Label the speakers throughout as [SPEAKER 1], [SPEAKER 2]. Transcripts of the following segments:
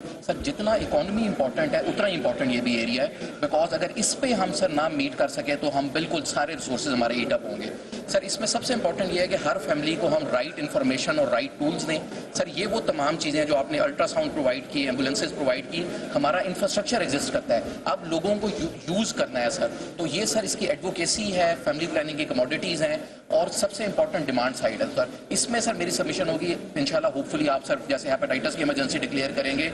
[SPEAKER 1] سر جتنا economy important ہے اتنا امپورٹنٹ یہ بھی ایریا ہے، بیکاز اگر اس پہ ہم سر نہ میٹ کر سکیں تو ہم بالکل سارے ریسورسز ہمارے ایٹ اپ ہوں گے. سر اس میں سب سے امپورٹنٹ یہ ہے کہ ہر فیملی کو ہم رائٹ انفارمیشن اور رائٹ ٹولز دیں. سر یہ وہ تمام چیزیں جو آپ نے الٹرا ساؤنڈ پرووائڈ کی، ایمبولینسز پرووائڈ کی، ہمارا انفراسٹرکچر ایگزسٹ کرتا ہے، اب لوگوں کو یوز کرنا ہے سر. تو یہ سر اس کی ایڈوکیسی ہے، فیملی پلاننگ کی کموڈیٹیز ہیں، اور سب سے امپورٹنٹ ڈیمانڈ سائڈ ہے سر. اس میں سر میری سبمیشن ہوگی انشاءاللہ ہوپ فلی آپ سر جیسے ہیپاٹائٹس کی ایمرجنسی ڈکلیئر کریں گے،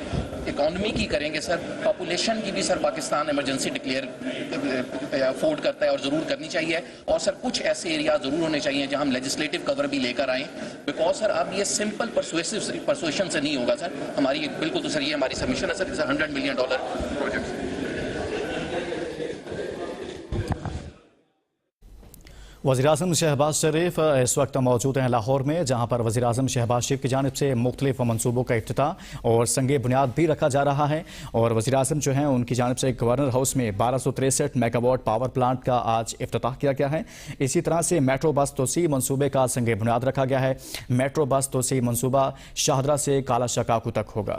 [SPEAKER 1] اکانومی کی کریں گے سر، پاپولیشن کی بھی سر پاکستان ایمرجنسی ڈکلیئر افورڈ کرتا ہے اور ضرور کرنی چاہیے. اور سر کچھ ایسے ایریا ضرور ہونے چاہیے جہاں ہم لیجسلیٹو کور بھی لے کر آئیں، بیکاز سر اب یہ سمپل پرسویشن سے نہیں ہوگا سر. ہماری بالکل تو سر یہ ہماری سبمیشن ہے سر $100 ملین پروجیکٹ.
[SPEAKER 2] وزیراعظم شہباز شریف اس وقت موجود ہیں لاہور میں، جہاں پر وزیراعظم شہباز شریف کی جانب سے مختلف منصوبوں کا افتتاح اور سنگ بنیاد بھی رکھا جا رہا ہے. اور وزیراعظم جو ہیں ان کی جانب سے گورنر ہاؤس میں 1263 میگا واٹ پاور پلانٹ کا آج افتتاح کیا گیا ہے. اسی طرح سے میٹرو بس توسیع منصوبے کا سنگ بنیاد رکھا گیا ہے. میٹرو بس توسیع منصوبہ شاہدرہ سے کالا شکاکو تک ہوگا.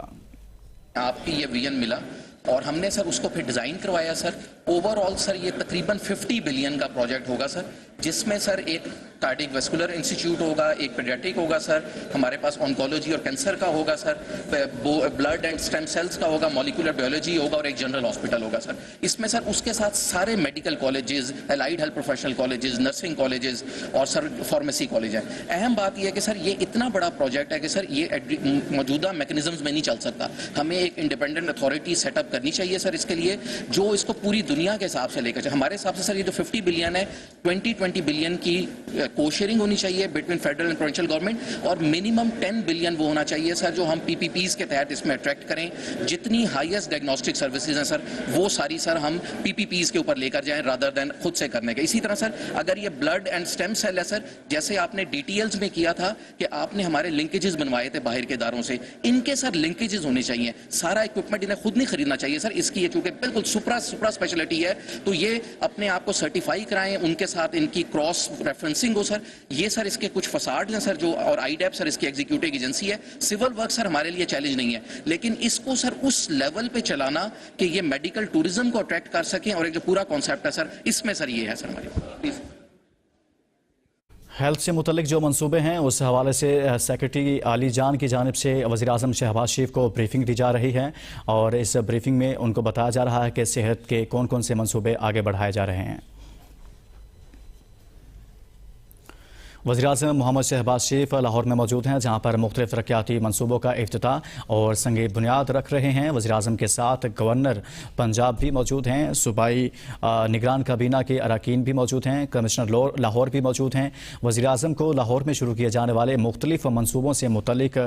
[SPEAKER 1] آپ کی یہ ویژن ملا اور ہم نے سر اس کو پھر ڈیزائن کروایا سر. اوور آل سر یہ تقریباً 50 بلین کا پروجیکٹ ہوگا سر، جس میں سر ایک کارڈک ویسکولر انسٹیٹیوٹ ہوگا، ایک پیڈیاٹرک ہوگا سر، ہمارے پاس آنکولوجی اور کینسر کا ہوگا سر، بلڈ اینڈ اسٹیم سیلز کا ہوگا، مولیکولر بیولوجی ہوگا، اور ایک جنرل ہاسپٹل ہوگا سر. اس میں سر اس کے ساتھ سارے medical colleges, allied health professional colleges, nursing colleges اور سر فارمیسی کالج ہیں. اہم بات یہ ہے کہ سر یہ اتنا بڑا پروجیکٹ ہے کہ سر یہ موجودہ میکنزمز میں نہیں چل سکتا. ہمیں ایک انڈیپینڈنٹ اتھارٹی سیٹ اپ کرنی چاہیے سر اس کے لیے، جو اس کو پوری دنیا کے حساب سے لے کر. ہمارے حساب سے سر یہ جو 50 بلین ہے، 20 بلین کی کو شیئرنگ ہونی چاہیے between federal and provincial government, اور منیمم 10 بلین وہ ہونا چاہیے سر جو ہم PPPs کے تحت اس میں اٹریکٹ کریں. جتنی ہائیسٹ ڈائگنوسٹک سروسز ہیں سر وہ ساری سر ہم PPPs کے اوپر لے کر جائیں رادر دین خود سے کرنے کے. اسی طرح سر اگر یہ بلڈ اینڈ اسٹیم سیل ہے سر، جیسے آپ نے ڈیٹیلز میں کیا تھا کہ آپ نے ہمارے لنکیجز بنوائے تھے باہر کے اداروں سے، ان کے سر لنکیجز ہونے چاہیے. سارا اکوپمنٹ انہیں خود نہیں خریدنا چاہیے سر. اس کی یہ چونکہ بالکل سپرا اسپیشلٹی ہے تو یہ اپنے آپ کو سرٹیفائی کرائیں، ان کے ساتھ ان کی کراس ریفرنسنگ ہو سر. یہ سر اس کے کچھ فساڈ ہیں سر جو، اور IDEP سر اس کی ایگزیکیوٹو ایجنسی ہے. سول ورک سر ہمارے لیے چیلنج نہیں ہے، لیکن اس کو سر اس لیول پہ چلانا کہ یہ میڈیکل ٹورزم کو اٹریکٹ کر سکیں، اور ایک جو پورا کانسیپٹ ہے سر اس میں سر یہ ہے سر ہماری. پلیز
[SPEAKER 2] ہیلتھ سے متعلق جو منصوبے ہیں اس حوالے سے سیکرٹری علی جان کی جانب سے وزیراعظم شہباز شریف کو بریفنگ دی جا رہی ہے، اور اس بریفنگ میں ان کو بتایا جا رہا ہے کہ صحت کے کون کون سے منصوبے آگے بڑھائے جا رہے ہیں. وزیراعظم محمد شہباز شریف لاہور میں موجود ہیں، جہاں پر مختلف ترقیاتی منصوبوں کا افتتاح اور سنگ بنیاد رکھ رہے ہیں. وزیراعظم کے ساتھ گورنر پنجاب بھی موجود ہیں، صوبائی نگران کابینہ کے اراکین بھی موجود ہیں، کمشنر لاہور بھی موجود ہیں. وزیراعظم کو لاہور میں شروع کیے جانے والے مختلف منصوبوں سے متعلق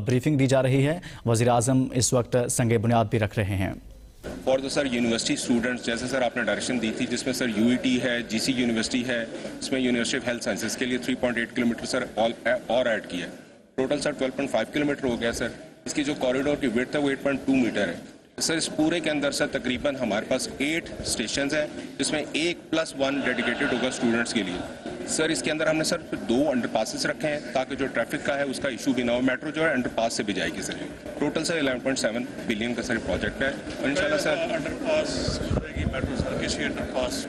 [SPEAKER 2] بریفنگ دی جا رہی ہے. وزیراعظم اس وقت سنگ بنیاد بھی رکھ رہے ہیں.
[SPEAKER 3] For the sir university students, جیسے سر آپ نے ڈائریکشن دی تھی جس میں سر UET ہے، GC یونیورسٹی ہے، اس میں یونیورسٹی آف ہیلتھ سائنسز کے لیے 3.8 کلومیٹر سر اور ایڈ کیا ہے. ٹوٹل سر 12.5 کلومیٹر ہو گیا سر. اس کی جو کوریڈور کی ویڈتھ ہے وہ 8.2 میٹر ہے سر. اس پورے کے اندر سر تقریباً ہمارے پاس 8 اسٹیشنز ہیں، جس میں 1+1 ڈیڈیکیٹڈ ہوگا اسٹوڈنٹس کے لیے. سر اس کے اندر ہم نے سر 2 انڈر پاسز رکھے ہیں تاکہ جو ٹریفک کا ہے اس کا ایشو بھی نہ ہو. میٹرو جو ہے انڈر پاس سے بھی جائے گی سر. ٹوٹل سر 11.7 بلین کا سر پروجیکٹ ہے، اور انشاءاللہ سر انڈر پاس میٹرو سر کسی انڈر پاس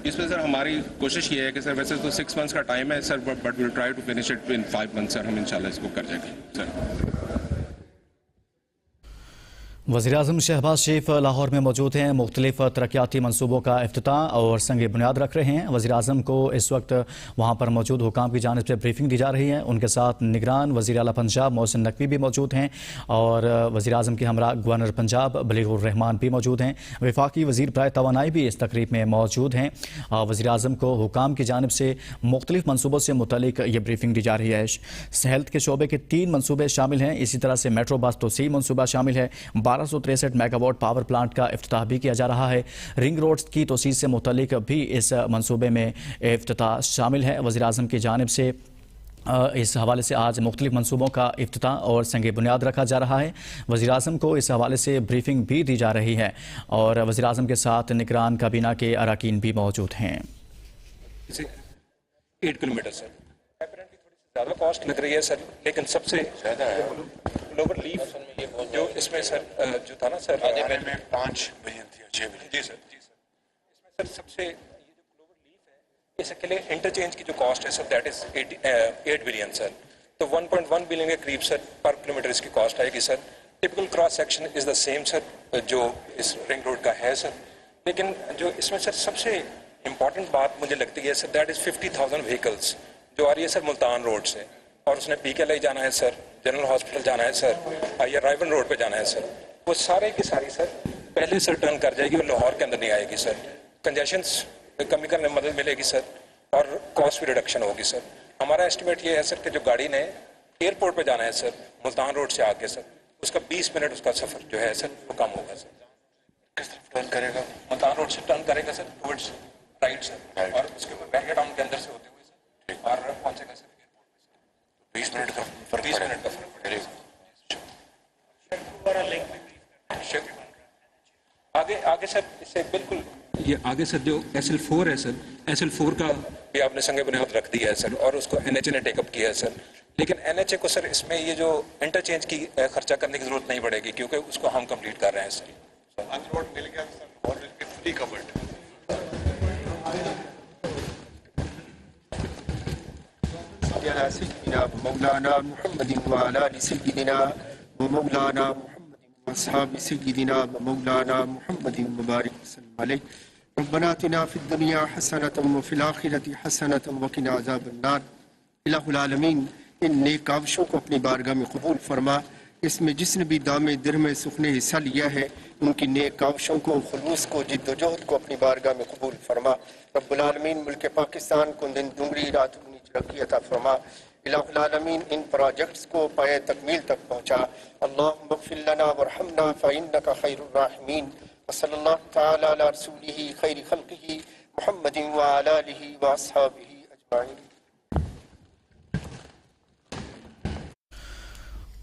[SPEAKER 3] اس میں سر ہماری کوشش یہ ہے کہ سر ویسے تو 6 منتھس کا ٹائم ہے sir, but we'll try to finish it in 5 months sir. ہم انشاءاللہ اس کو کر جائیں گے سر.
[SPEAKER 2] وزیراعظم شہباز شریف لاہور میں موجود ہیں، مختلف ترقیاتی منصوبوں کا افتتاح اور سنگ بنیاد رکھ رہے ہیں. وزیراعظم کو اس وقت وہاں پر موجود حکام کی جانب سے بریفنگ دی جا رہی ہے. ان کے ساتھ نگران وزیر اعلیٰ پنجاب محسن نقوی بھی موجود ہیں، اور وزیراعظم کے ہمراہ گورنر پنجاب بلیغ الرحمان بھی موجود ہیں. وفاقی وزیر برائے توانائی بھی اس تقریب میں موجود ہیں. وزیراعظم کو حکام کی جانب سے مختلف منصوبوں سے متعلق یہ بریفنگ دی جا رہی ہے. ہیلتھ کے شعبے کے 3 منصوبے شامل ہیں. اسی طرح سے میٹرو بس توسیع منصوبہ شامل ہے. 1263 میگا واٹ پاور پلانٹ کا افتتاح بھی کیا جا رہا ہے. رنگ روڈز کی توسیع سے متعلق بھی اس منصوبے میں افتتاح شامل ہے. وزیراعظم کی جانب سے اس حوالے سے آج مختلف منصوبوں کا افتتاح اور سنگ بنیاد رکھا جا رہا ہے. وزیراعظم کو اس حوالے سے بریفنگ بھی دی جا رہی ہے، اور وزیراعظم کے ساتھ نگران کابینہ کے اراکین بھی موجود ہیں.
[SPEAKER 3] 8 کلومیٹر سر. زیادہ کاسٹ لگ رہی ہے سر، لیکن سب سے زیادہ ہے لوور لیف جو اس میں سر جو تھا نا سر میں 5 بلین تھی 6 بلین جی سر اس میں سر سب سے یہ جو لوور لیف ہے اس کے لیے انٹرچینج کی جو کاسٹ ہے سر دیٹ از 8 بلین سر، تو 1.1 بلین کے قریب سر پر کلومیٹر اس کی کاسٹ آئے گی sir. Typical cross section is the same sir جو اس رنگ روڈ کا ہے سر، لیکن جو اس میں سر سب سے امپورٹنٹ بات مجھے لگتی ہے سر دیٹ از 50,000 وہیکلس جو آ رہی ہے سر ملتان روڈ سے، اور اس نے پی کے لائی جانا ہے سر، جنرل ہاسپٹل جانا ہے سر، یا رائیون روڈ پہ جانا ہے سر، وہ سارے کی ساری سر پہلے سر ٹرن کر جائے گی اور لاہور کے اندر نہیں آئے گی سر. کنجیشنس کمی کرنے میں مدد ملے گی سر اور کاسٹ بھی ریڈکشن ہوگی سر. ہمارا اسٹیمیٹ یہ ہے سر کہ جو گاڑی نے ایئرپورٹ پہ جانا ہے سر ملتان روڈ سے آگے سر اس کا 20 منٹ اس کا سفر جو ہے سر وہ کم ہوگا سر. کس طرف ٹرن کرے گا؟ ملتان روڈ سے ٹرن کرے گا سر ٹورڈز رائٹ سر، اور اس کے اوپر بہریہ ٹاؤن کے اندر سے ہوتے ہوئے سر اور پہنچے گا سر 20 منٹ کا فرق پڑے گا. آگے سر اس سے بالکل یہ آگے سر جو SL4 ہے سر SL4 کا بھی آپ نے سنگ بنیاد رکھ دیا ہے سر اور اس کو NHA نے ٹیک اپ کیا ہے سر، لیکن NHA کو سر اس میں یہ جو انٹرچینج کی خرچہ کرنے کی ضرورت نہیں پڑے گی کیونکہ اس کو ہم کمپلیٹ کر رہے ہیں سر. روڈ مل گیا سر اور فلی کورڈ.
[SPEAKER 4] على سيدنا مولانا محمد وعلى آل سيدنا ومولانا محمد وأصحاب سيدنا ومولانا محمد وبارك وسلم عليه. ربنا آتنا في الدنيا حسنة وفي الآخرة حسنة وقنا عذاب النار. الہ العالمین ان نیک کاوشوں کو اپنی بارگاہ میں قبول فرما. اس میں جس نے بھی دام درم سخ نے حصہ لیا ہے ان کی نیک کاوشوں کو، خلوص کو، جد و جہد کو اپنی بارگاہ میں قبول فرما. رب العالمین ملک پاکستان کو دن دنگری رات دگنی ترقی عطا فرما. الہ العالمین ان پروجیکٹس کو پائے تکمیل تک پہنچا. اللہم اغفر لنا ورحمنا فإنک خیر الراحمین. وصلی اللہ تعالی علی رسولہ خیر خلقہ محمد وعلی آلہ واصحابہ اجمعین.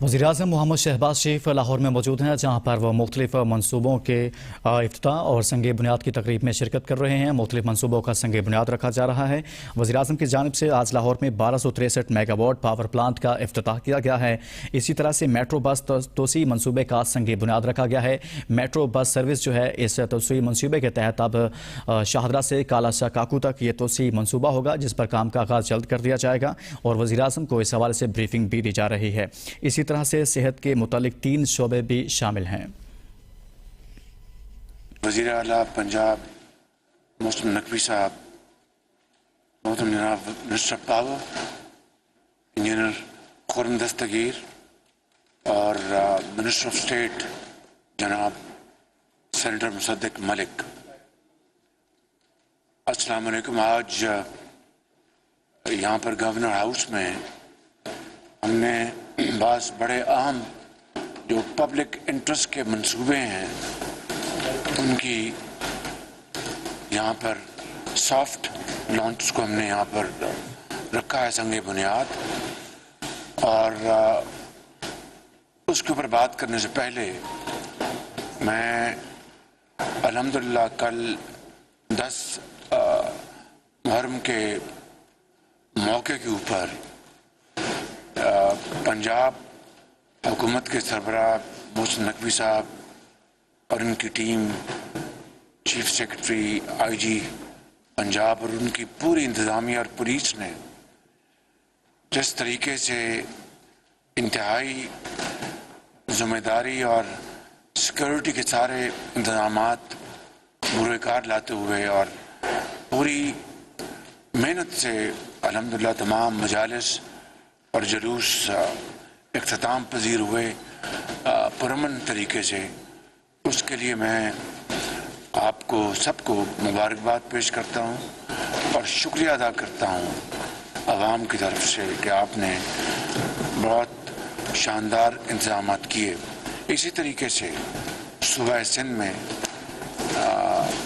[SPEAKER 2] وزیراعظم محمد شہباز شریف لاہور میں موجود ہیں جہاں پر وہ مختلف منصوبوں کے افتتاح اور سنگ بنیاد کی تقریب میں شرکت کر رہے ہیں. مختلف منصوبوں کا سنگ بنیاد رکھا جا رہا ہے. وزیراعظم کی جانب سے آج لاہور میں 1263 میگا واٹ پاور پلانٹ کا افتتاح کیا گیا ہے. اسی طرح سے میٹرو بس توسیع منصوبے کا سنگ بنیاد رکھا گیا ہے. میٹرو بس سروس جو ہے اس توسیع منصوبے کے تحت اب شاہدرہ سے کالا شاہ کاکو تک یہ توسیع منصوبہ ہوگا جس پر کام کا آغاز جلد کر دیا جائے گا اور وزیراعظم کو اس حوالے سے بریفنگ بھی دی جا رہی ہے. اسی طرح سے صحت کے متعلق 3 شعبے بھی شامل ہیں.
[SPEAKER 5] وزیر اعلیٰ پنجاب محترم نقوی صاحب، محترم جناب minister of power engineer Khurram Dastgir اور منسٹر آف اسٹیٹ جناب سینیٹر مصدق ملک، السلام علیکم. آج یہاں پر گورنر ہاؤس میں ہم نے بعض بڑے اہم جو پبلک انٹرسٹ کے منصوبے ہیں ان کی یہاں پر سافٹ لانچ کو ہم نے یہاں پر رکھا ہے سنگ بنیاد. اور اس کے اوپر بات کرنے سے پہلے میں الحمدللہ کل 10 محرم کے موقع کے اوپر پنجاب حکومت کے سربراہ محسن نقوی صاحب اور ان کی team, chief secretary IG Punjab اور ان کی پوری انتظامیہ اور پولیس نے جس طریقے سے انتہائی ذمہ داری اور سیکورٹی کے سارے انتظامات بروئے کار لاتے ہوئے اور پوری محنت سے الحمدللہ تمام مجالس اور جلوس اختتام پذیر ہوئے پرامن طریقے سے، اس کے لیے میں آپ کو سب کو مبارکباد پیش کرتا ہوں اور شکریہ ادا کرتا ہوں عوام کی طرف سے کہ آپ نے بہت شاندار انتظامات کیے. اسی طریقے سے صوبہ سندھ میں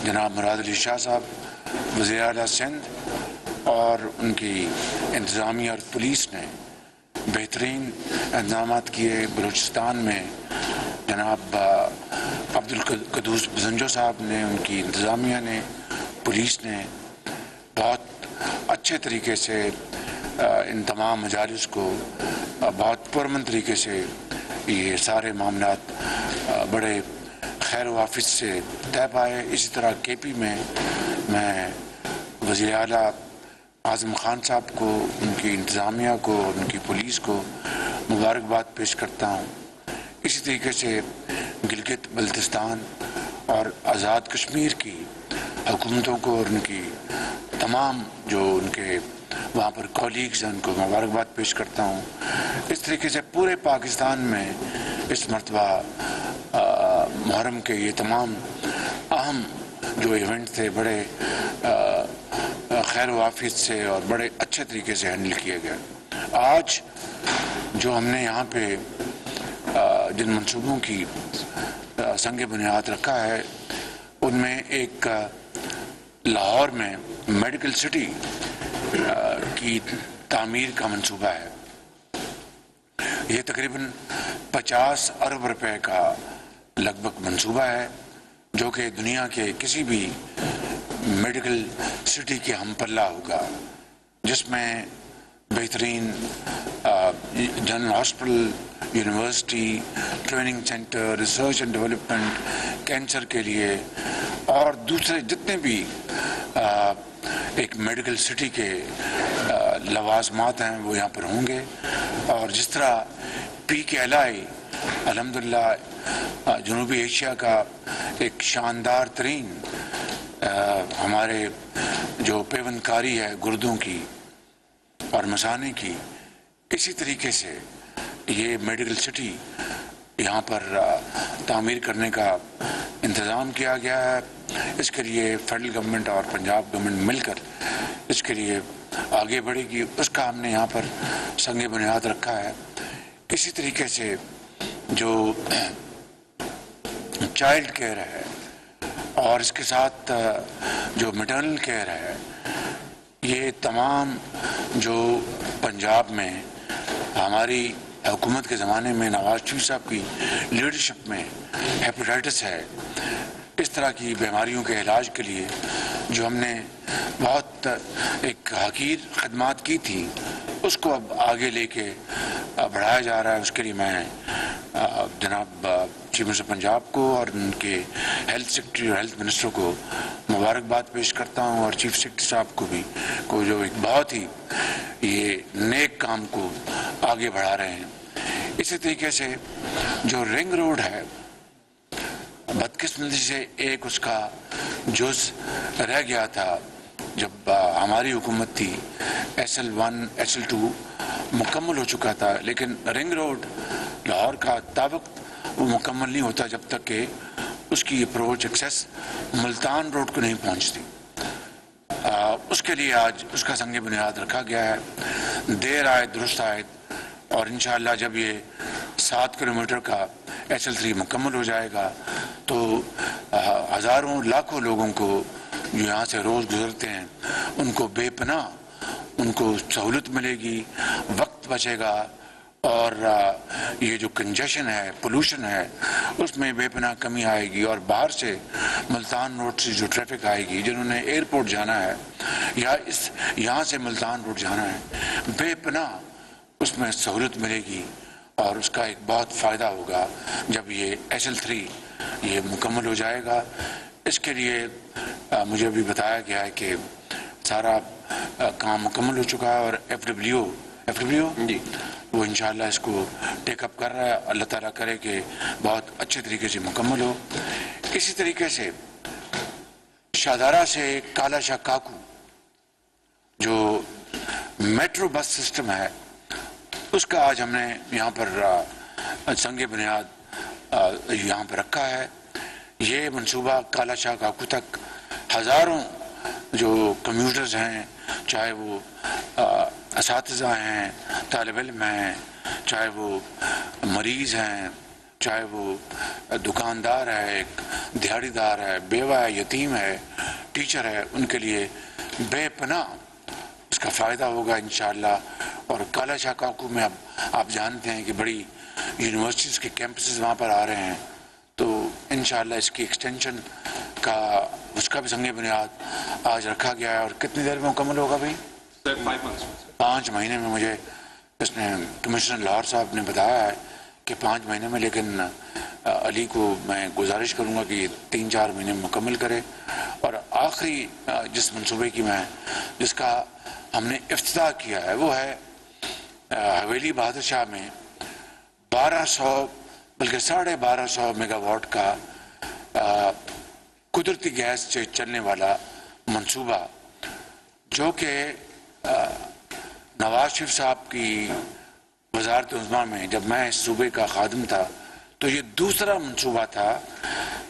[SPEAKER 5] جناب مراد علی شاہ صاحب وزیر اعلیٰ سندھ اور ان کی انتظامیہ اور پولیس نے بہترین انتظامات کیے. بلوچستان میں جناب عبدالقدوس بزنجو صاحب نے، ان کی انتظامیہ نے، پولیس نے بہت اچھے طریقے سے ان تمام مجالس کو بہت پرامن طریقے سے یہ سارے معاملات بڑے خیر و عافیت سے طے پائے. اسی طرح کے پی میں وزیر اعلیٰ اعظم خان صاحب کو، ان کی انتظامیہ کو، ان کی پولیس کو مبارکباد پیش کرتا ہوں. اسی طریقے سے گلگت بلتستان اور آزاد کشمیر کی حکومتوں کو اور ان کی تمام جو ان کے وہاں پر کولیگز ہیں ان کو مبارکباد پیش کرتا ہوں. اس طریقے سے پورے پاکستان میں اس مرتبہ محرم کے یہ تمام اہم جو ایونٹ تھے بڑے خیر و عافیت سے اور بڑے اچھے طریقے سے ہینڈل کیے گئے. آج جو ہم نے یہاں پہ جن منصوبوں کی سنگ بنیاد رکھا ہے ان میں ایک لاہور میں میڈیکل سٹی کی تعمیر کا منصوبہ ہے. یہ تقریباً 50 ارب روپے کا لگ بھگ منصوبہ ہے جو کہ دنیا کے کسی بھی میڈیکل سٹی کے ہم پلہ ہوگا، جس میں بہترین general hospital, university, training centre, research and development, cancer کے لیے اور دوسرے جتنے بھی ایک میڈیکل سٹی کے لوازمات ہیں وہ یہاں پر ہوں گے. اور جس طرح PKLI الحمدللہ جنوبی ایشیا کا ایک شاندار ترین ہمارے جو پیوند کاری ہے گردوں کی اور مثانے کی، اسی طریقے سے یہ میڈیکل سٹی یہاں پر تعمیر کرنے کا انتظام کیا گیا ہے. اس کے لیے فیڈرل گورنمنٹ اور پنجاب گورنمنٹ مل کر اس کے لیے آگے بڑھے گی. اس کا ہم نے یہاں پر سنگ بنیاد رکھا ہے. اسی طریقے سے جو چائلڈ کیئر ہے اور اس کے ساتھ جو میٹرنل کیئر ہے، یہ تمام جو پنجاب میں ہماری حکومت کے زمانے میں نواز شریف صاحب کی لیڈرشپ میں ہیپیٹائٹس ہے، اس طرح کی بیماریوں کے علاج کے لیے جو ہم نے بہت ایک حقیر خدمات کی تھی، اس کو اب آگے لے کے بڑھایا جا رہا ہے. اس کے لیے میں جناب چیف منسٹر پنجاب کو اور ان کے ہیلتھ سیکرٹری اور ہیلتھ منسٹر کو مبارکباد پیش کرتا ہوں، اور چیف سیکرٹری صاحب کو بھی جو ایک بہت ہی یہ نیک کام کو آگے بڑھا رہے ہیں. اسی طریقے سے جو رنگ روڈ ہے، بدقسمتی سے ایک اس کا جز رہ گیا تھا جب ہماری حکومت تھی. SL1 SL2 مکمل ہو چکا تھا، لیکن رنگ روڈ لاہور کا تابق وہ مکمل نہیں ہوتا جب تک کہ اس کی اپروچ ایکسیس ملتان روڈ کو نہیں پہنچتی. اس کے لیے آج اس کا سنگ بنیاد رکھا گیا ہے. دیر آئے درست آئے، اور انشاءاللہ جب یہ 7 کلومیٹر کا SL3 مکمل ہو جائے گا تو ہزاروں لاکھوں لوگوں کو جو یہاں سے روز گزرتے ہیں ان کو بے پناہ ان کو سہولت ملے گی، وقت بچے گا، اور یہ جو کنجیشن ہے، پولوشن ہے، اس میں بے پناہ کمی آئے گی. اور باہر سے ملتان روڈ سے جو ٹریفک آئے گی، جنہوں نے ایئرپورٹ جانا ہے یا یہاں سے ملتان روڈ جانا ہے، بے پناہ اس میں سہولت ملے گی. اور اس کا ایک بہت فائدہ ہوگا جب یہ SL3 یہ مکمل ہو جائے گا. اس کے لیے مجھے بھی بتایا گیا ہے کہ سارا کام مکمل ہو چکا ہے، اور FWO جی وہ انشاءاللہ اس کو ٹیک اپ کر رہا ہے. اللہ تعالیٰ کرے کہ بہت اچھے طریقے سے مکمل ہو. اسی طریقے سے شاہدارہ سے کالا شاہ کاکو جو میٹرو بس سسٹم ہے، اس کا آج ہم نے یہاں پر سنگ بنیاد یہاں پر رکھا ہے. یہ منصوبہ کالا شاہ کاکو تک ہزاروں جو کمیوٹرز ہیں، چاہے وہ اساتذہ ہیں، طالب علم ہیں، چاہے وہ مریض ہیں، چاہے وہ دکاندار ہے، ایک دیہڑی دار ہے، بیوہ ہے، یتیم ہے، ٹیچر ہے، ان کے لیے بے پناہ اس کا فائدہ ہوگا انشاءاللہ. اور کالا شاہ کاکو میں اب آپ جانتے ہیں کہ بڑی یونیورسٹیز کے کیمپسز وہاں پر آ رہے ہیں، تو انشاءاللہ اس کی ایکسٹینشن کا اس کا بھی سنگ بنیاد آج رکھا گیا ہے. اور کتنی دیر میں مکمل ہوگا بھائی؟ 5 مہینے میں مجھے اس نے کمشنر لاہور صاحب نے بتایا ہے کہ 5 مہینے میں، لیکن علی کو میں گزارش کروں گا کہ یہ 3-4 مہینے میں مکمل کرے. اور آخری جس منصوبے کی جس کا ہم نے افتتاح کیا ہے وہ ہے حویلی بہادر شاہ میں 1200 بلکہ 1250 میگا واٹ کا قدرتی گیس سے چلنے والا منصوبہ، جو کہ نواز شریف صاحب کی وزارت عظمیٰ میں جب میں اس صوبے کا خادم تھا تو یہ دوسرا منصوبہ تھا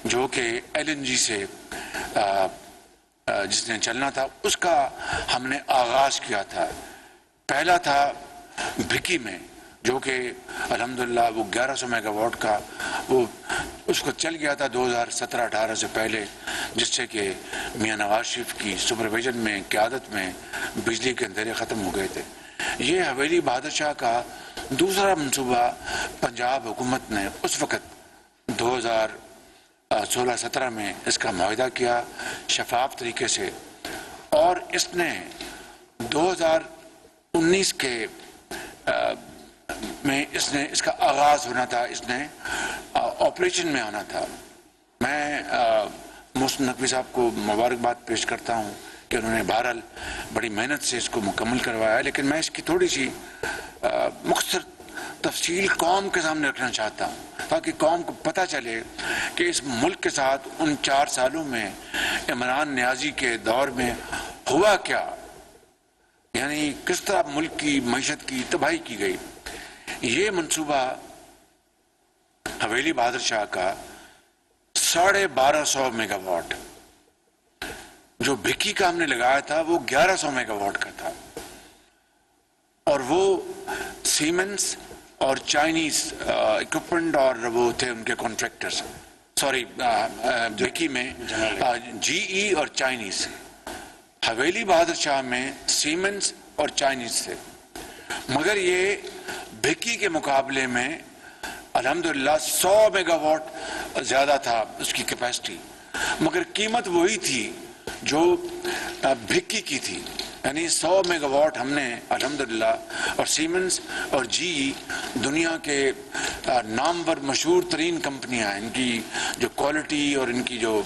[SPEAKER 5] جو کہ LNG سے جس نے چلنا تھا، اس کا ہم نے آغاز کیا تھا. پہلا تھا بھکی میں جو کہ الحمدللہ وہ 1100 میگا واٹ کا وہ اس کو چل گیا تھا 2017-18 سے پہلے، جس سے کہ میاں نواز شریف کی سپرویژن میں، قیادت میں بجلی کے اندھیرے ختم ہو گئے تھے. یہ حویلی بہادر شاہ کا دوسرا منصوبہ پنجاب حکومت نے اس وقت 2016-17 میں اس کا معاہدہ کیا شفاف طریقے سے، اور اس نے 2019 کے میں اس کا آغاز ہونا تھا، اس نے آپریشن میں آنا تھا. میں محسن نقوی صاحب کو مبارکباد پیش کرتا ہوں کہ انہوں نے بہرحال بڑی محنت سے اس کو مکمل کروایا ہے، لیکن میں اس کی تھوڑی سی مختصر تفصیل قوم کے سامنے رکھنا چاہتا ہوں تاکہ قوم کو پتہ چلے کہ اس ملک کے ساتھ ان 4 سالوں میں عمران نیازی کے دور میں ہوا کیا، یعنی کس طرح ملک کی معیشت کی تباہی کی گئی. یہ منصوبہ حویلی بہادر شاہ کا 1250 میگا واٹ جو بھکی کا ہم نے لگایا تھا وہ 1100 میگا واٹ کا تھا، اور وہ سیمنس اور چائنیز اکوپمنٹ اور وہ تھے ان کے کانٹریکٹرز، بھکی میں GE اور چائنیز. حویلی بہادر شاہ میں سیمنس اور چائنیز تھے، مگر یہ بھکی کے مقابلے میں الحمدللہ 100 میگا واٹ زیادہ تھا اس کی کیپیسٹی، مگر قیمت وہی تھی جو بھکی کی تھی. یعنی 100 میگا واٹ ہم نے الحمدللہ، اور سیمنس اور GE دنیا کے نامور مشہور ترین کمپنیاں، ان کی جو کوالٹی اور ان کی جو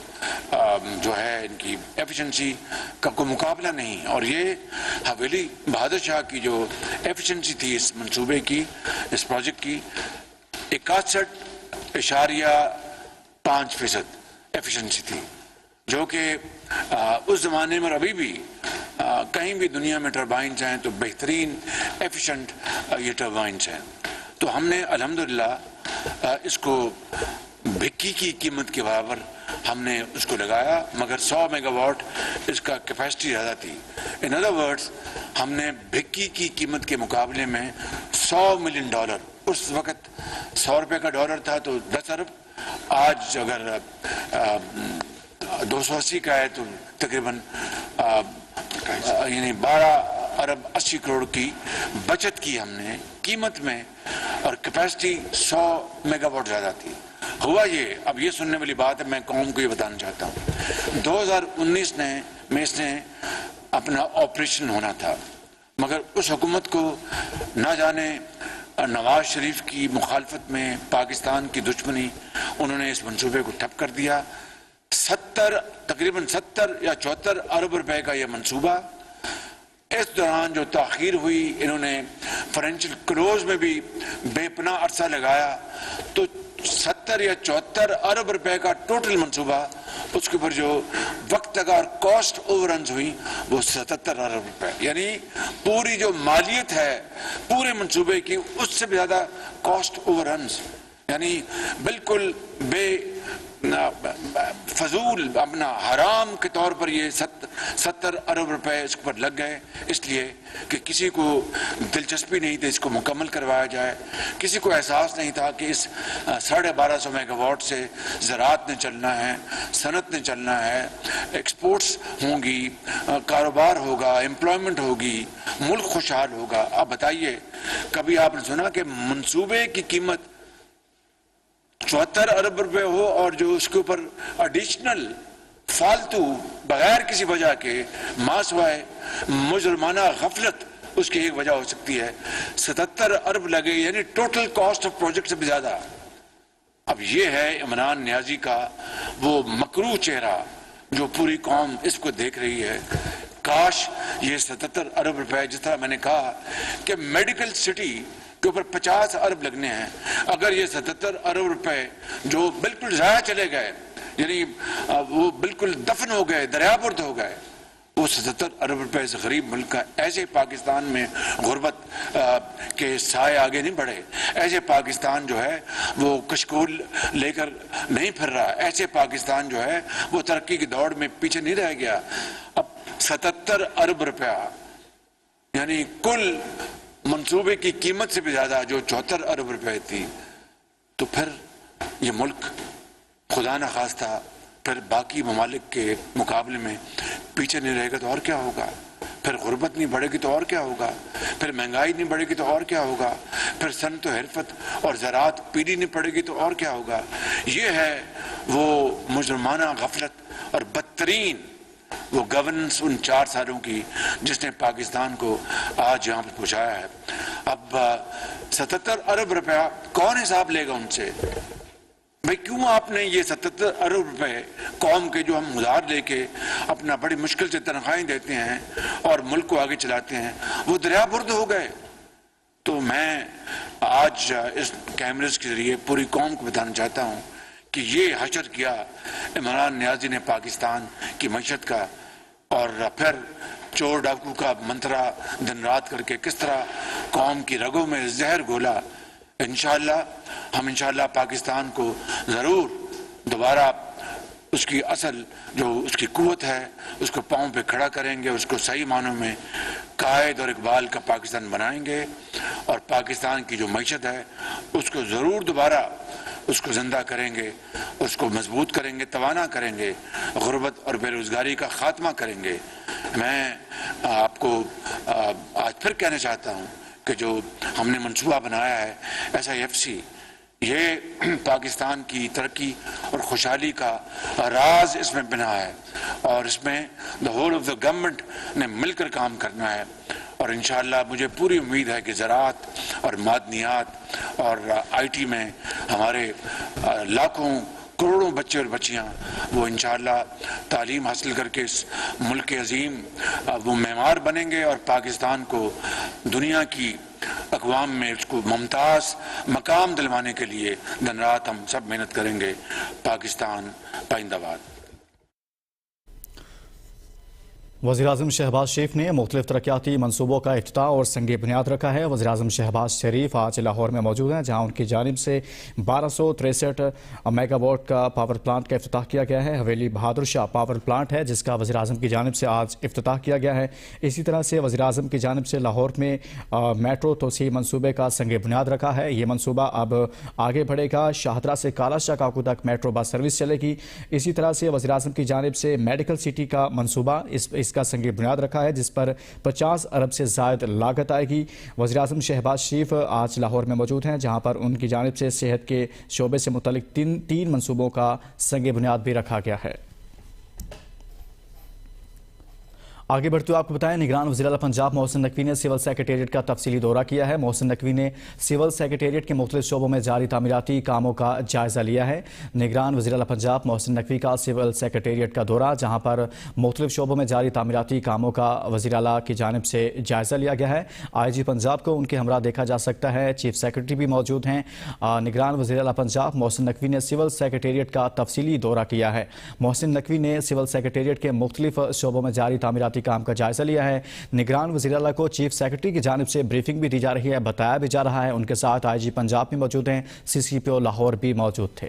[SPEAKER 5] ہے ان کی ایفیشنسی کا کوئی مقابلہ نہیں. اور یہ حویلی بہادر شاہ کی جو ایفیشنسی تھی اس منصوبے کی، اس پروجیکٹ کی 61.5% ایفیشنسی تھی، جو کہ اس زمانے میں ابھی بھی کہیں بھی دنیا میں ٹربائنز ہیں تو بہترین ایفیشنٹ یہ ٹربائنز ہیں. تو ہم نے الحمدللہ اس کو بھکی کی قیمت کے برابر ہم نے اس کو لگایا، مگر 100 میگا واٹ اس کا کیپیسٹی زیادہ تھی. ان ادر ورڈز ہم نے بھکی کی قیمت کے مقابلے میں $100 ملین، اس وقت 100 روپے کا ڈالر تھا تو 10 ارب، آج اگر 280 کا ہے تو تقریباً یعنی 12 ارب 80 کروڑ کی بچت کی ہم نے قیمت میں، اور کیپیسٹی 100 میگا واٹ زیادہ تھی. ہوا یہ، اب یہ سننے والی بات ہے، میں قوم کو یہ بتانا چاہتا ہوں 2019 میں اس نے اپنا آپریشن ہونا تھا، مگر اس حکومت کو نہ جانے نواز شریف کی مخالفت میں، پاکستان کی دشمنی، انہوں نے اس منصوبے کو ٹھپ کر دیا. تقریباً 70 یا 74 ارب روپے کا یہ منصوبہ. اس دوران جو تاخیر ہوئی، انہوں نے فائنینشیل کلوز میں بھی بے پناہ عرصہ لگایا، تو 70 یا 74 ارب روپے کا ٹوٹل منصوبہ، اس کے اوپر جو وقت لگا اور کاسٹ اوور رنز ہوئی وہ 77 ارب روپے، یعنی پوری جو مالیت ہے پورے منصوبے کی اس سے بھی زیادہ کاسٹ اوور رنز، یعنی بالکل بے فضول اپنا حرام کے طور پر یہ 70 ارب روپے اس پر لگ گئے، اس لیے کہ کسی کو دلچسپی نہیں تھی اس کو مکمل کروایا جائے. کسی کو احساس نہیں تھا کہ اس 1250 میگا واٹ سے زراعت نے چلنا ہے، صنعت نے چلنا ہے، ایکسپورٹس ہوں گی، کاروبار ہوگا، امپلائمنٹ ہوگی، ملک خوشحال ہوگا. اب بتائیے، کبھی آپ نے سنا کہ منصوبے کی قیمت 74 ارب روپے ہو اور جو اس کے اوپر ایڈیشنل فالتو بغیر کسی وجہ کے ماسوائے مجرمانہ غفلت اس کی ایک وجہ ہو سکتی ہے. 77 ارب لگے یعنی ٹوٹل کاسٹ آف پروجیکٹ سے بھی زیادہ. اب یہ ہے عمران نیازی کا وہ مکروہ چہرہ جو پوری قوم اس کو دیکھ رہی ہے. کاش یہ 77 ارب روپے، جس طرح میں نے کہا کہ میڈیکل سٹی کے اوپر 50 ارب لگنے ہیں، اگر یہ 77 ارب روپے جو بالکل ضائع چلے گئے، یعنی وہ بالکل دفن ہو گئے، دریابرد ہو گئے، وہ 77 ارب روپے اس غریب ملک کا، ایسے پاکستان میں غربت کے سائے آگے نہیں بڑھے، ایسے پاکستان جو ہے وہ کشکول لے کر نہیں پھر رہا، ایسے پاکستان جو ہے وہ ترقی کی دوڑ میں پیچھے نہیں رہ گیا. اب 77 ارب روپیہ یعنی کل منصوبے کی قیمت سے بھی زیادہ جو 74 ارب روپے تھی، تو پھر یہ ملک خدا نخواستہ پھر باقی ممالک کے مقابلے میں پیچھے نہیں رہے گا تو اور کیا ہوگا؟ پھر غربت نہیں بڑھے گی تو اور کیا ہوگا؟ پھر مہنگائی نہیں بڑھے گی تو اور کیا ہوگا؟ پھر صنعت و حرفت اور زراعت پیڑھی نہیں پڑے گی تو اور کیا ہوگا؟ یہ ہے وہ مجرمانہ غفلت اور بدترین وہ گورننس ان 4 سالوں کی جس نے پاکستان کو آج یہاں پہ پہنچایا ہے. اب 77 ارب روپیہ کون حساب لے گا ان سے؟ بھئی کیوں آپ نے یہ 77 ارب روپے قوم کے جو ہم ادھار لے کے اپنا بڑی مشکل سے تنخواہیں دیتے ہیں اور ملک کو آگے چلاتے ہیں، وہ دریابرد ہو گئے؟ تو میں آج اس کیمرز کے ذریعے پوری قوم کو بتانا چاہتا ہوں کہ یہ حشر کیا عمران نیازی نے پاکستان کی معیشت کا، اور پھر چور ڈاکو کا منترا دن رات کر کے کس طرح قوم کی رگوں میں زہر گھولا. ہم انشاءاللہ پاکستان کو ضرور دوبارہ اس کی اصل جو اس کی قوت ہے اس کو پاؤں پہ کھڑا کریں گے، اس کو صحیح معنوں میں قائد اور اقبال کا پاکستان بنائیں گے، اور پاکستان کی جو معیشت ہے اس کو ضرور دوبارہ اس کو زندہ کریں گے، اس کو مضبوط کریں گے، توانا کریں گے، غربت اور بے روزگاری کا خاتمہ کریں گے. میں آپ کو آج پھر کہنا چاہتا ہوں کہ جو ہم نے منصوبہ بنایا ہے SIFC، یہ پاکستان کی ترقی اور خوشحالی کا راز اس میں بنا ہے، اور اس میں the whole of the government نے مل کر کام کرنا ہے. اور انشاءاللہ مجھے پوری امید ہے کہ زراعت اور معدنیات اور IT میں ہمارے لاکھوں کروڑوں بچے اور بچیاں وہ انشاءاللہ تعلیم حاصل کر کے اس ملک عظیم وہ معمار بنیں گے، اور پاکستان کو دنیا کی اقوام میں اس کو ممتاز مقام دلوانے کے لیے دن رات ہم سب محنت کریں گے. پاکستان پائندہ باد.
[SPEAKER 2] وزیراعظم شہباز شریف نے مختلف ترقیاتی منصوبوں کا افتتاح اور سنگ بنیاد رکھا ہے. وزیراعظم شہباز شریف آج لاہور میں موجود ہیں، جہاں ان کی جانب سے 1263 میگا واٹ کا پاور پلانٹ کا افتتاح کیا گیا ہے. حویلی بہادر شاہ پاور پلانٹ ہے جس کا وزیراعظم کی جانب سے آج افتتاح کیا گیا ہے. اسی طرح سے وزیراعظم کی جانب سے لاہور میں میٹرو توسیع منصوبے کا سنگ بنیاد رکھا ہے. یہ منصوبہ اب آگے بڑھے گا، شاہدرہ سے کالا شاہ کاکو تک میٹرو بس سروس چلے گی. اسی طرح سے وزیراعظم کی جانب سے میڈیکل سٹی کا منصوبہ اس کا سنگ بنیاد رکھا ہے، جس پر 50 ارب سے زائد لاگت آئے گی. وزیراعظم شہباز شریف آج لاہور میں موجود ہیں، جہاں پر ان کی جانب سے صحت کے شعبے سے متعلق تین منصوبوں کا سنگ بنیاد بھی رکھا گیا ہے. آگے بڑھتے ہوئے آپ کو بتائیں، نگران وزیر اعلیٰ پنجاب محسن نقوی نے سول سیکریٹریٹ کا تفصیلی دورہ کیا ہے. محسن نقوی نے سول سیکریٹریٹ کے مختلف شعبوں میں جاری تعمیراتی کاموں کا جائزہ لیا ہے. نگران وزیر اعلیٰ پنجاب محسن نقوی کا سول سیکریٹریٹ کا دورہ، جہاں پر مختلف شعبوں میں جاری تعمیراتی کاموں کا وزیر اعلیٰ کی جانب سے جائزہ لیا گیا ہے. IG پنجاب کو ان کے ہمراہ دیکھا جا سکتا ہے، چیف سیکریٹری بھی موجود ہیں. نگران وزیر اعلیٰ پنجاب محسن نقوی نے سول سیکریٹریٹ کا تفصیلی دورہ کیا ہے. محسن نقوی نے سول سیکریٹریٹ کے مختلف شعبوں میں جاری تعمیراتی کام کا جائزہ لیا ہے. نگران وزیر اعلیٰ کو چیف سیکریٹری کی جانب سے بریفنگ بھی دی جا رہی ہے، بتایا بھی جا رہا ہے. ان کے ساتھ IG پنجاب بھی موجود ہیں، CCPO لاہور بھی موجود تھے.